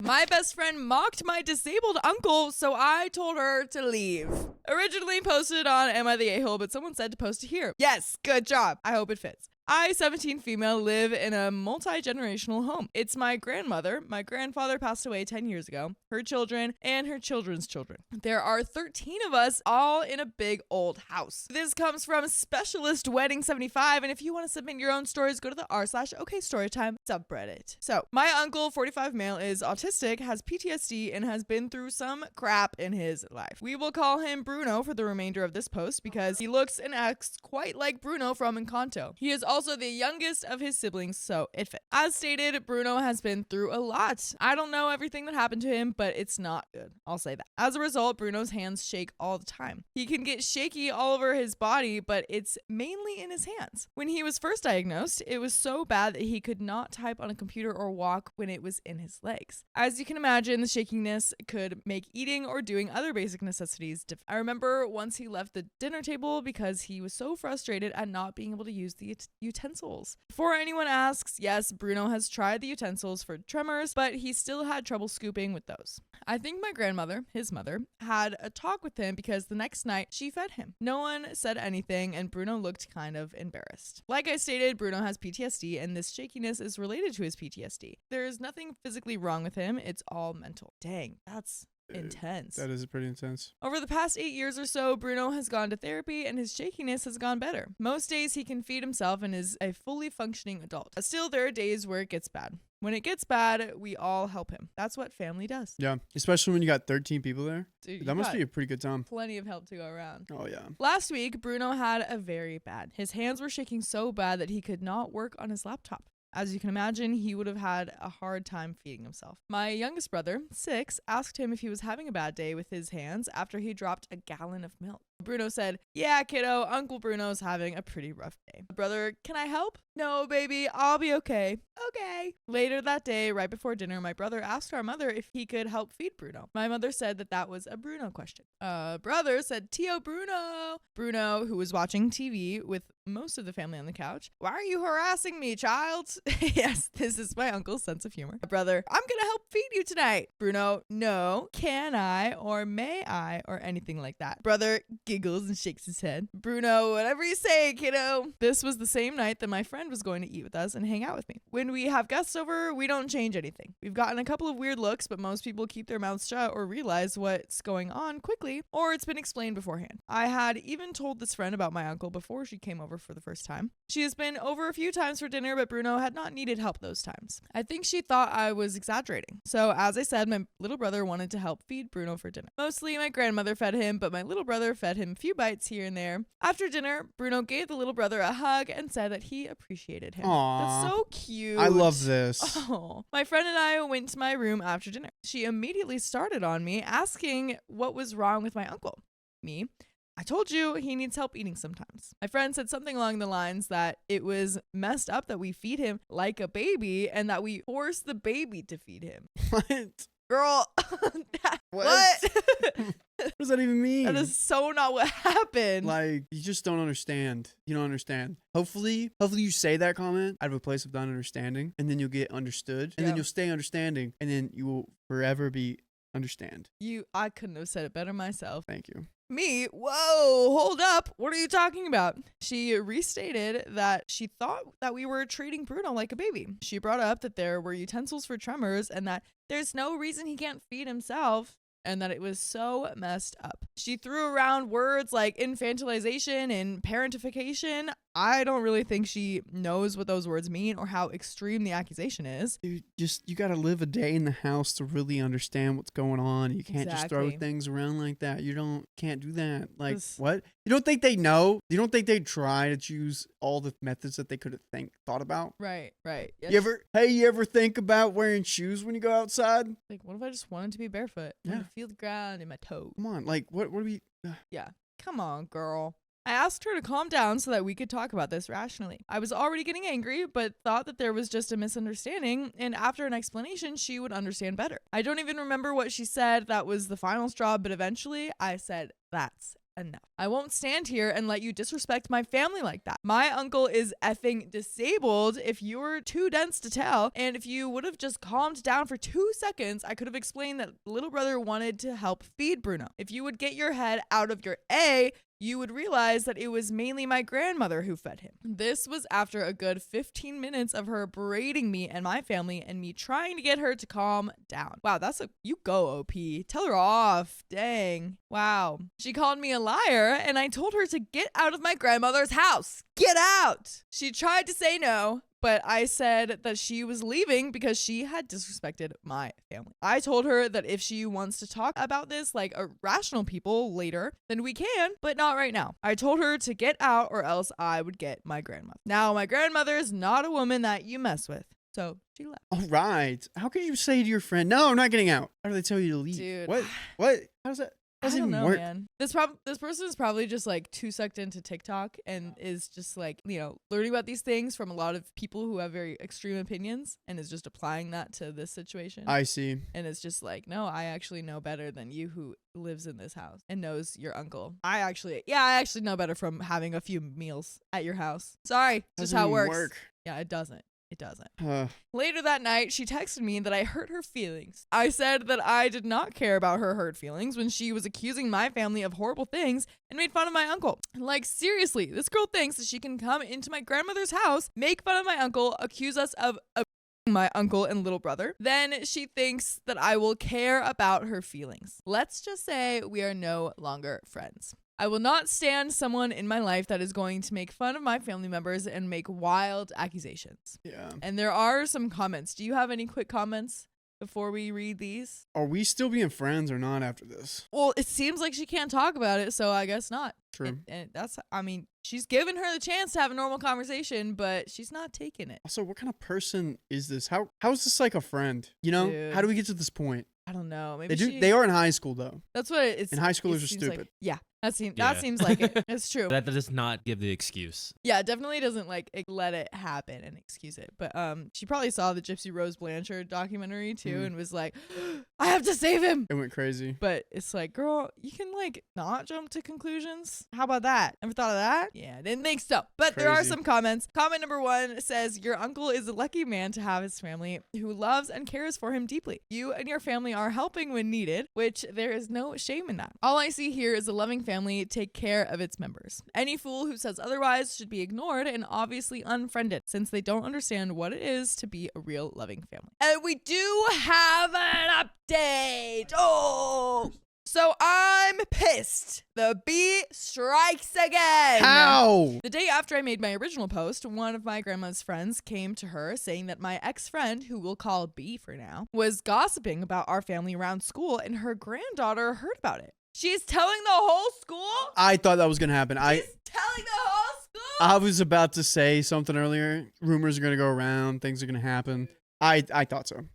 My best friend mocked my disabled uncle, so I told her to leave. Originally posted on Am I the A-hole, but someone said to post it here. Yes, good job. I hope it fits. I, 17 female, live in a multi-generational home. It's my grandmother. My grandfather passed away 10 years ago, her children, and her children's children. There are 13 of us, all in a big old house. This comes from Specialist Wedding 75, and if you want to submit your own stories, go to the r/OKStorytime subreddit. So, my uncle, 45 male, is autistic, has PTSD, and has been through some crap in his life. We will call him Bruno for the remainder of this post because he looks and acts quite like Bruno from Encanto. He is also the youngest of his siblings, so it fits. As stated, Bruno has been through a lot. I don't know everything that happened to him, but it's not good. I'll say that. As a result, Bruno's hands shake all the time. He can get shaky all over his body, but it's mainly in his hands. When he was first diagnosed, it was so bad that he could not type on a computer or walk when it was in his legs. As you can imagine, the shakiness could make eating or doing other basic necessities difficult. I remember once he left the dinner table because he was so frustrated at not being able to use the utensils. Before anyone asks, yes, Bruno has tried the utensils for tremors, but he still had trouble scooping with those. I think my grandmother, his mother, had a talk with him because the next night she fed him. No one said anything and Bruno looked kind of embarrassed. Like I stated, Bruno has PTSD and this shakiness is related to his PTSD. There's nothing physically wrong with him, it's all mental. Dang, that's intense. That is pretty intense. Over the past 8 years or so, Bruno has gone to therapy and his shakiness has gone better. Most days he can feed himself and is a fully functioning adult. Still, there are days where it gets bad. When it gets bad, we all help him. That's what family does. Yeah, especially when you got 13 people there. Dude, that must be a pretty good time. Plenty of help to go around. Oh, yeah. Last week, Bruno had a very bad. His hands were shaking so bad that he could not work on his laptop. As you can imagine, he would have had a hard time feeding himself. My youngest brother, 6, asked him if he was having a bad day with his hands after he dropped a gallon of milk. Bruno said, yeah, kiddo, Uncle Bruno's having a pretty rough day. Brother, can I help? No, baby, I'll be okay. Okay. Later that day, right before dinner, my brother asked our mother if he could help feed Bruno. My mother said that that was a Bruno question. Brother said, Tio Bruno. Bruno, who was watching TV with most of the family on the couch. Why are you harassing me, child? Yes, this is my uncle's sense of humor. Brother, I'm gonna help feed you tonight. Bruno, no, can I, or may I, or anything like that. Brother giggles and shakes his head. Bruno, whatever you say, kiddo. This was the same night that my friend was going to eat with us and hang out with me. When we have guests over, we don't change anything. We've gotten a couple of weird looks, but most people keep their mouths shut or realize what's going on quickly, or it's been explained beforehand. I had even told this friend about my uncle before she came over for the first time. She has been over a few times for dinner, but Bruno had not needed help those times. I think she thought I was exaggerating. So as I said, my little brother wanted to help feed Bruno for dinner. Mostly my grandmother fed him, but my little brother fed him a few bites here and there. After dinner, Bruno gave the little brother a hug and said that he appreciated him. Aww. That's so cute. I love this. Oh. My friend and I went to my room after dinner. She immediately started on me, asking what was wrong with my uncle. Me, I told you he needs help eating sometimes. My friend said something along the lines that it was messed up that we feed him like a baby and that we force the baby to feed him. What? Girl, what? What does that even mean? That is so not what happened. Like, you just don't understand. You don't understand. Hopefully you say that comment out of a place of not understanding, and then you'll get understood, and then you'll stay understanding, and then you will forever be understand. I couldn't have said it better myself. Thank you. Me? Whoa, hold up. What are you talking about? She restated that she thought that we were treating Bruno like a baby. She brought up that there were utensils for tremors and that there's no reason he can't feed himself and that it was so messed up. She threw around words like infantilization and parentification. I don't really think she knows what those words mean or how extreme the accusation is. Dude, you gotta live a day in the house to really understand what's going on. You can't just throw things around like that. Can't do that. Like, what? You don't think they know? You don't think they'd try to choose all the methods that they could have thought about? Right. Yes. You ever think about wearing shoes when you go outside? Like, what if I just wanted to be barefoot? I want to feel the ground in my toes. Come on, like, what are we... Yeah, come on, girl. I asked her to calm down so that we could talk about this rationally. I was already getting angry, but thought that there was just a misunderstanding, and after an explanation, she would understand better. I don't even remember what she said that was the final straw, but eventually I said, that's enough. I won't stand here and let you disrespect my family like that. My uncle is effing disabled if you're too dense to tell. And if you would have just calmed down for 2 seconds, I could have explained that little brother wanted to help feed Bruno. If you would get your head out of your A, you would realize that it was mainly my grandmother who fed him. This was after a good 15 minutes of her berating me and my family and me trying to get her to calm down. Wow, you go, OP. Tell her off. Dang. Wow. She called me a liar and I told her to get out of my grandmother's house. Get out. She tried to say no, but I said that she was leaving because she had disrespected my family. I told her that if she wants to talk about this like a rational people later, then we can, but not right now. I told her to get out or else I would get my grandmother. Now, my grandmother is not a woman that you mess with. So she left. All right. How could you say to your friend, no, I'm not getting out? How do they tell you to leave? Dude. What? How does that? I don't know, man. This person is probably just like too sucked into TikTok and is just like, learning about these things from a lot of people who have very extreme opinions and is just applying that to this situation. I see. And it's just like, no, I actually know better than you who lives in this house and knows your uncle. I actually know better from having a few meals at your house. Sorry, just how it works. Yeah, it doesn't. It doesn't. Later that night, she texted me that I hurt her feelings. I said that I did not care about her hurt feelings when she was accusing my family of horrible things and made fun of my uncle. Like, seriously, this girl thinks that she can come into my grandmother's house, make fun of my uncle, accuse us of my uncle and little brother. Then she thinks that I will care about her feelings. Let's just say we are no longer friends. I will not stand someone in my life that is going to make fun of my family members and make wild accusations. Yeah. And there are some comments. Do you have any quick comments before we read these? Are we still being friends or not after this? Well, it seems like she can't talk about it, so I guess not. True. And she's given her the chance to have a normal conversation, but she's not taking it. Also, what kind of person is this? How is this like a friend? Dude. How do we get to this point? I don't know. Maybe they are in high school though. That's what it's. And high schoolers are stupid. Like, yeah. That seems like it. It's true. That does not give the excuse. Yeah, it definitely doesn't let it happen and excuse it. But she probably saw the Gypsy Rose Blanchard documentary too and was like, I have to save him. It went crazy. But it's like, girl, you can not jump to conclusions. How about that? Ever thought of that? Yeah, didn't think so. But there are some comments. Comment number 1 says, your uncle is a lucky man to have his family who loves and cares for him deeply. You and your family are helping when needed, which there is no shame in that. All I see here is a loving family take care of its members. Any fool who says otherwise should be ignored and obviously unfriended since they don't understand what it is to be a real loving family. And we do have an update. Oh, so I'm pissed. The bee strikes again. How? The day after I made my original post, one of my grandma's friends came to her saying that my ex-friend, who we'll call B for now, was gossiping about our family around school and her granddaughter heard about it. She's telling the whole school? I thought that was going to happen. She's telling the whole school? I was about to say something earlier. Rumors are going to go around. Things are going to happen. I thought so.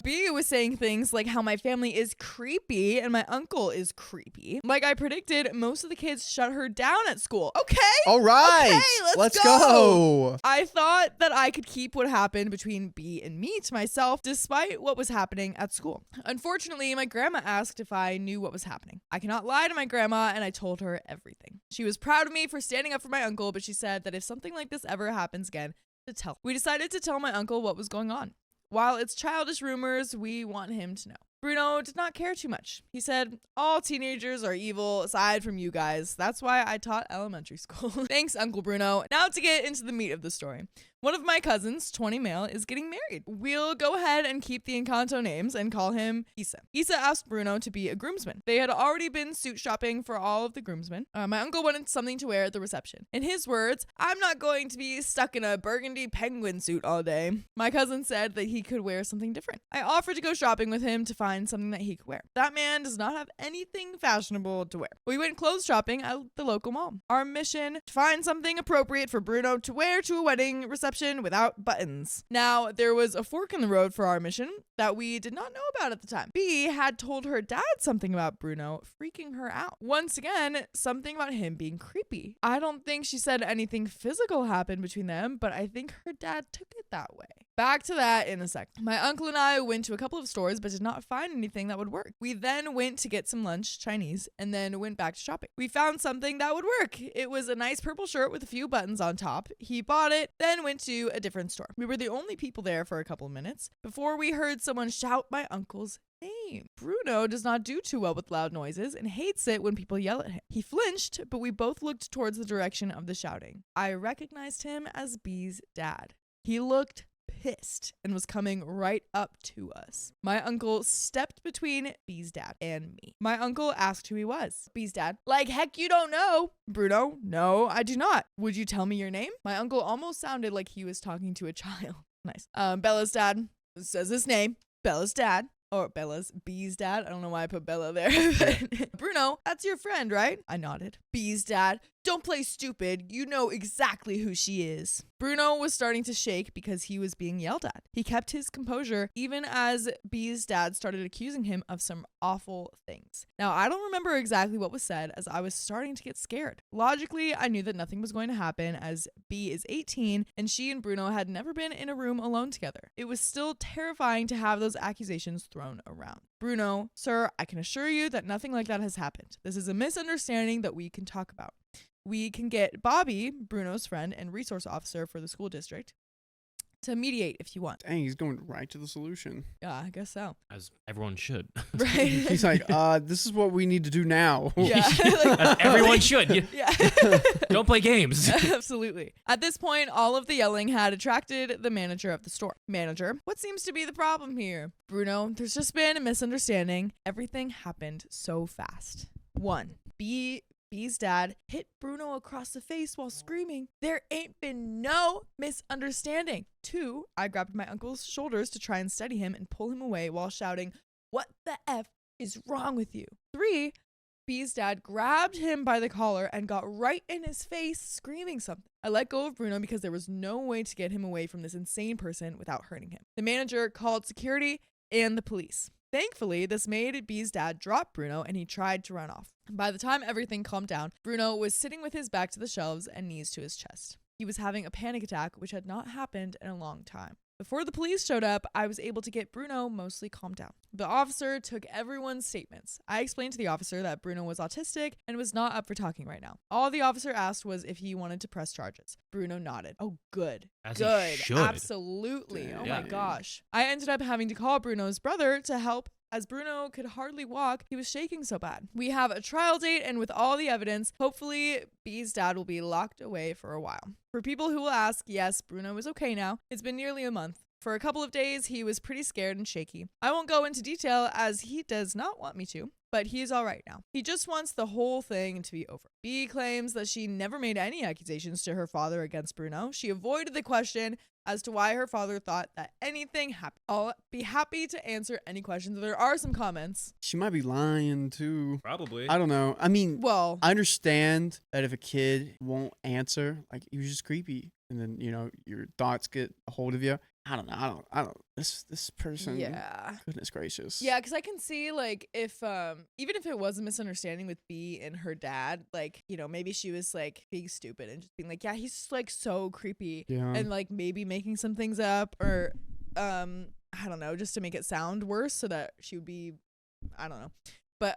B was saying things like how my family is creepy and my uncle is creepy. Like I predicted, most of the kids shut her down at school. Okay. All right. Okay, let's go. I thought that I could keep what happened between B and me to myself despite what was happening at school. Unfortunately, my grandma asked if I knew what was happening. I cannot lie to my grandma and I told her everything. She was proud of me for standing up for my uncle, but she said that if something like this ever happens again, to tell. We decided to tell my uncle what was going on. While it's childish rumors, we want him to know. Bruno did not care too much. He said, all teenagers are evil aside from you guys. That's why I taught elementary school. Thanks, Uncle Bruno. Now to get into the meat of the story. One of my cousins, 20 male, is getting married. We'll go ahead and keep the Encanto names and call him Issa. Issa asked Bruno to be a groomsman. They had already been suit shopping for all of the groomsmen. My uncle wanted something to wear at the reception. In his words, I'm not going to be stuck in a burgundy penguin suit all day. My cousin said that he could wear something different. I offered to go shopping with him to find something that he could wear. That man does not have anything fashionable to wear. We went clothes shopping at the local mall. Our mission, to find something appropriate for Bruno to wear to a wedding reception reception without buttons. Now, there was a fork in the road for our mission that we did not know about at the time. B had told her dad something about Bruno, freaking her out. Once again, something about him being creepy. I don't think she said anything physical happened between them, but I think her dad took it that way. Back to that in a sec. My uncle and I went to a couple of stores but did not find anything that would work. We then went to get some lunch, Chinese, and then went back to shopping. We found something that would work. It was a nice purple shirt with a few buttons on top. He bought it, then went to a different store. We were the only people there for a couple of minutes before we heard someone shout my uncle's name. Bruno does not do too well with loud noises and hates it when people yell at him. He flinched, but we both looked towards the direction of the shouting. I recognized him as B's dad. He looked pissed and was coming right up to us. My uncle stepped between B's dad and me. My uncle asked who he was. B's dad, like heck you don't know. Bruno, no, I do not. Would you tell me your name? My uncle almost sounded like he was talking to a child. Nice. Bella's dad says his name. Bella's dad. Or B's dad. I don't know why I put Bella there. Bruno, that's your friend, right? I nodded. B's dad, don't play stupid. You know exactly who she is. Bruno was starting to shake because he was being yelled at. He kept his composure even as B's dad started accusing him of some awful things. Now, I don't remember exactly what was said as I was starting to get scared. Logically, I knew that nothing was going to happen as B is 18 and she and Bruno had never been in a room alone together. It was still terrifying to have those accusations thrown around. Bruno, sir, I can assure you that nothing like that has happened. This is a misunderstanding that we can talk about. We can get Bobby, Bruno's friend and resource officer for the school district, to mediate if you want. Dang, he's going right to the solution. Yeah, I guess so. As everyone should. Right. He's like, this is what we need to do now. Yeah. As everyone should. Yeah. Don't play games. Absolutely. At this point, all of the yelling had attracted the manager of the store. Manager, what seems to be the problem here? Bruno, there's just been a misunderstanding. Everything happened so fast. 1. B's dad hit Bruno across the face while screaming. There ain't been no misunderstanding. 2, I grabbed my uncle's shoulders to try and steady him and pull him away while shouting, what the F is wrong with you? 3, B's dad grabbed him by the collar and got right in his face, screaming something. I let go of Bruno because there was no way to get him away from this insane person without hurting him. The manager called security and the police. Thankfully, this made B's dad drop Bruno and he tried to run off. By the time everything calmed down, Bruno was sitting with his back to the shelves and knees to his chest. He was having a panic attack, which had not happened in a long time. Before the police showed up, I was able to get Bruno mostly calmed down. The officer took everyone's statements. I explained to the officer that Bruno was autistic and was not up for talking right now. All the officer asked was if he wanted to press charges. Bruno nodded. Oh, good. As good. he should. Absolutely. Dang. Oh Yeah. my gosh. I ended up having to call Bruno's brother to help as Bruno could hardly walk. He was shaking so bad. We have a trial date, and with all the evidence, hopefully B's dad will be locked away for a while. For people who will ask, yes, Bruno is okay now. It's been nearly a month. For a couple of days, he was pretty scared and shaky. I won't go into detail as he does not want me to, but he is all right now. He just wants the whole thing to be over. B claims that she never made any accusations to her father against Bruno. She avoided the question as to why her father thought that anything happened. I'll be happy to answer any questions. There are some comments. She might be lying too. Probably. I don't know. I mean, Well, I understand that if a kid won't answer, like he was just creepy, and then your thoughts get a hold of you. I don't know. This person. yeah. Goodness gracious. Yeah, because I can see, like, if, even if it was a misunderstanding with B and her dad, like, maybe she was, like, being stupid and just being like, yeah, he's, like, so creepy. Yeah. And, like, maybe making some things up or, I don't know, just to make it sound worse so that she would be, I don't know. But,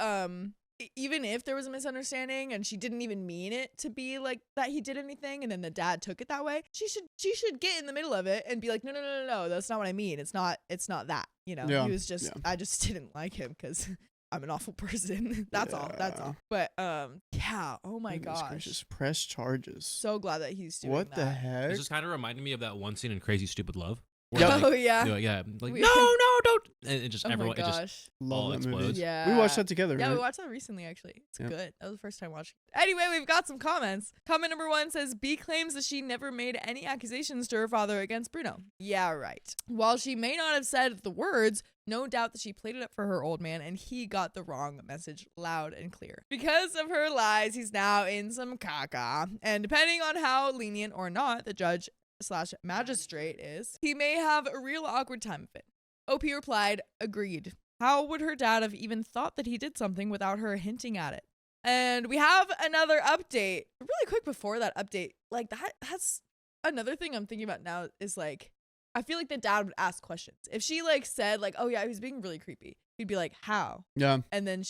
even if there was a misunderstanding and she didn't even mean it to be like that he did anything and then the dad took it that way, she should get in the middle of it and be like, no, that's not what I mean. It's not that, Yeah, he was just, yeah. I just didn't like him because I'm an awful person. That's all. Yeah. But, yeah. Oh my Goodness gosh. gracious. Press charges. So glad that he's doing What that. the heck? This just kind of reminded me of that one scene in Crazy Stupid Love. Yeah. Oh yeah. Yeah. Like, We- no, don't. And it just, Oh everyone, my it just gosh. Love all that movie. explodes. Yeah. We watched that together, Yeah, right? we watched that recently, actually. It's Yep. good. That was the first time watching it. Anyway, we've got some comments. Comment number 1 says, B claims that she never made any accusations to her father against Bruno. Yeah, right. While she may not have said the words, no doubt that she played it up for her old man and he got the wrong message loud and clear. Because of her lies, he's now in some caca. And depending on how lenient or not the judge judge/magistrate is, he may have a real awkward time of it. OP replied, agreed. How would her dad have even thought that he did something without her hinting at it? And we have another update. Really quick before that update, like that's another thing I'm thinking about now is like, I feel like the dad would ask questions. If she like said like, oh yeah, he's being really creepy, he'd be like, how? Yeah. And then,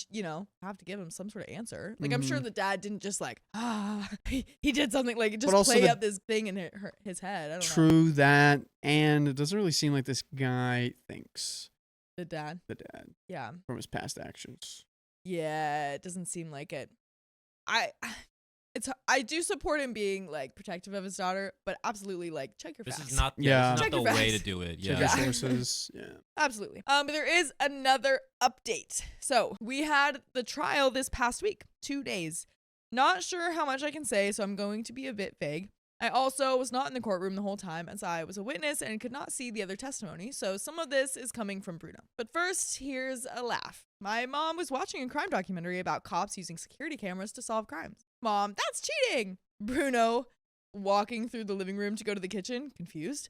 have to give him some sort of answer. Like, I'm sure the dad didn't just like, he did something, like just play up this thing in his head. I don't know. True that. And it doesn't really seem like this guy thinks. The dad. Yeah. From his past actions. Yeah, it doesn't seem like it. I do support him being like protective of his daughter, but absolutely like check your facts. This is not the way to do it. Check your sources. Yeah. Absolutely. But there is another update. So we had the trial this past week, 2 days. Not sure how much I can say, so I'm going to be a bit vague. I also was not in the courtroom the whole time as I was a witness and could not see the other testimony, so some of this is coming from Bruno. But first, here's a laugh. My mom was watching a crime documentary about cops using security cameras to solve crimes. Mom, that's cheating! Bruno, walking through the living room to go to the kitchen, confused.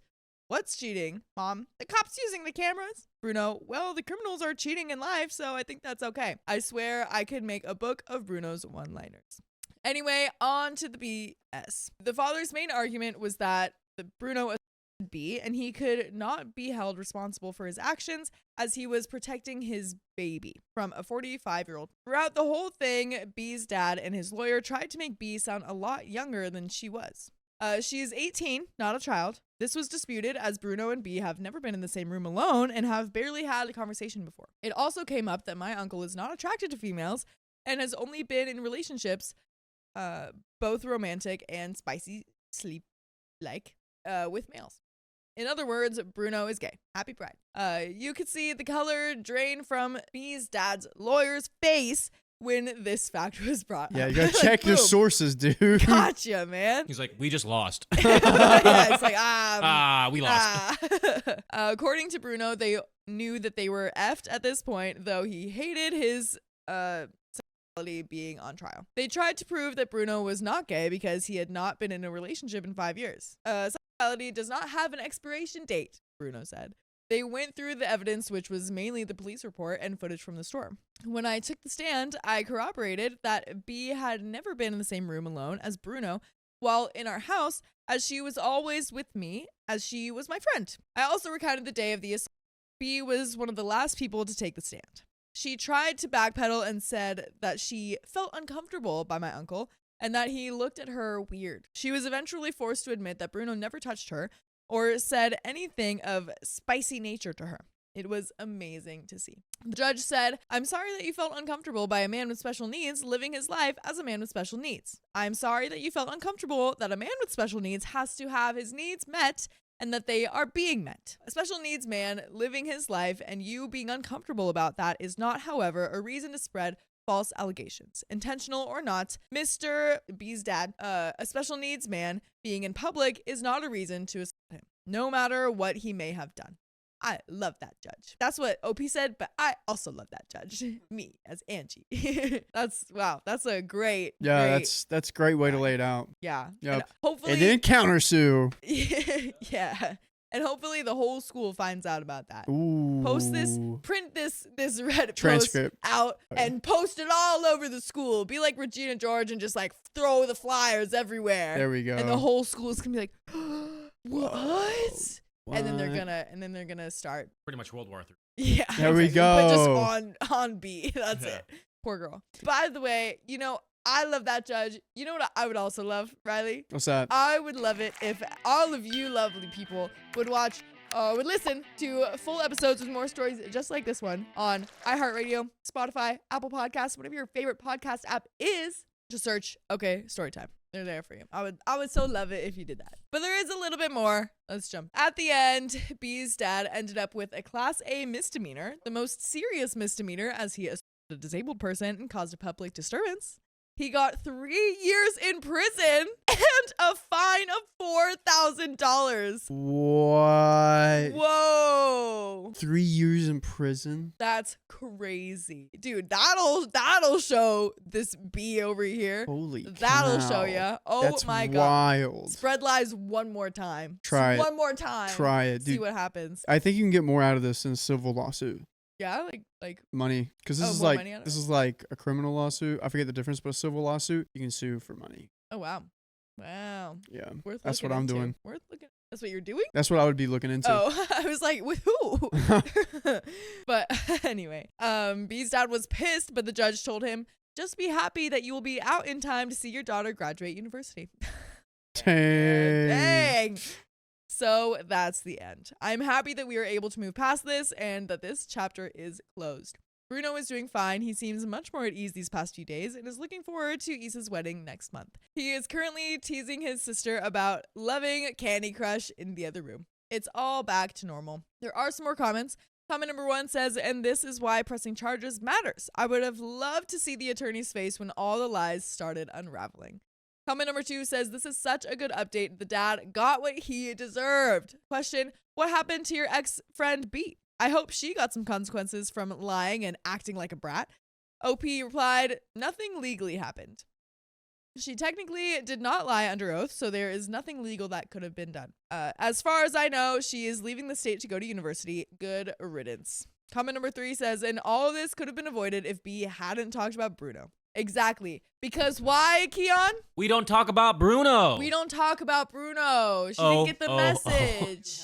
What's cheating? Mom, the cops using the cameras. Bruno, well, the criminals are cheating in life, so I think that's okay. I swear I could make a book of Bruno's one-liners. Anyway, on to the BS. The father's main argument was that Bruno assaulted B and he could not be held responsible for his actions as he was protecting his baby from a 45-year-old. Throughout the whole thing, B's dad and his lawyer tried to make B sound a lot younger than she was. She is 18, not a child. This was disputed as Bruno and B have never been in the same room alone and have barely had a conversation before. It also came up that my uncle is not attracted to females and has only been in relationships both romantic and spicy sleep-like with males. In other words, Bruno is gay. Happy Pride. You could see the color drain from B's dad's lawyer's face when this fact was brought up. Yeah, you gotta check your sources, dude. Gotcha, man. He's like, we just lost. Yeah, it's like, we lost. According to Bruno, they knew that they were effed at this point, though he hated his being on trial. They tried to prove that Bruno was not gay because he had not been in a relationship in 5 years. Sexuality does not have an expiration date, Bruno said. They went through the evidence, which was mainly the police report and footage from the store. When I took the stand, I corroborated that B had never been in the same room alone as Bruno while in our house, as she was always with me, as she was my friend. I also recounted the day of the assault. B was one of the last people to take the stand. She tried to backpedal and said that she felt uncomfortable by my uncle and that he looked at her weird. She was eventually forced to admit that Bruno never touched her or said anything of spicy nature to her. It was amazing to see. The judge said, I'm sorry that you felt uncomfortable by a man with special needs living his life as a man with special needs. I'm sorry that you felt uncomfortable that a man with special needs has to have his needs met and that they are being met. A special needs man living his life and you being uncomfortable about that is not, however, a reason to spread false allegations. Intentional or not, Mr. B's dad, a special needs man being in public is not a reason to assault him, no matter what he may have done. I love that judge. That's what OP said, but I also love that judge. Me as Angie. That's a great. Yeah, that's a great way to lay it out. Yeah. Yep. And hopefully. And then countersue. Yeah. And hopefully the whole school finds out about that. Ooh. Post this, print this Reddit transcript post out and post it all over the school. Be like Regina George and just like throw the flyers everywhere. There we go. And the whole school is gonna be like, what? And then they're gonna start Pretty much World War III. Yeah. There we go. But just on B. That's it. Poor girl. By the way, I love that judge. You know what I would also love, Riley? What's that? I would love it if all of you lovely people would listen to full episodes with more stories just like this one on iHeartRadio, Spotify, Apple Podcasts, whatever your favorite podcast app is. Just search, okay, Storytime. They're there for you. I would so love it if you did that. But there is a little bit more. Let's jump. At the end, B's dad ended up with a Class A misdemeanor, the most serious misdemeanor as he assaulted a disabled person and caused a public disturbance. He got 3 years in prison and a fine of $4,000. What? Whoa. 3 years in prison? That's crazy. Dude, that'll show this B over here. Holy That'll cow. show ya. Oh That's my God. wild. Spread lies one more time. Try it. One more time. Try it, dude. See what happens. I think you can get more out of this in a civil lawsuit. Yeah, like Money, because this is more like money out of this it? is like a criminal lawsuit. I forget the difference, but a civil lawsuit you can sue for money. oh wow. Wow. Yeah, Worth that's looking what I'm into. doing. Worth looking. That's what you're doing? That's what I would be looking into. Oh, I was like, with who? But anyway, B's dad was pissed, but the judge told him, just be happy that you will be out in time to see your daughter graduate university. Dang. So that's the end. I'm happy that we were able to move past this and that this chapter is closed. Bruno is doing fine. He seems much more at ease these past few days and is looking forward to Issa's wedding next month. He is currently teasing his sister about loving Candy Crush in the other room. It's all back to normal. There are some more comments. Comment number 1 says, and this is why pressing charges matters. I would have loved to see the attorney's face when all the lies started unraveling. Comment number 2 says, this is such a good update. The dad got what he deserved. Question, what happened to your ex-friend B? I hope she got some consequences from lying and acting like a brat. OP replied, nothing legally happened. She technically did not lie under oath, so there is nothing legal that could have been done. As far as I know, she is leaving the state to go to university. Good riddance. Comment number 3 says, and all of this could have been avoided if B hadn't talked about Bruno. Exactly. Because why, Keon? We don't talk about Bruno. We don't talk about Bruno. She didn't get the message.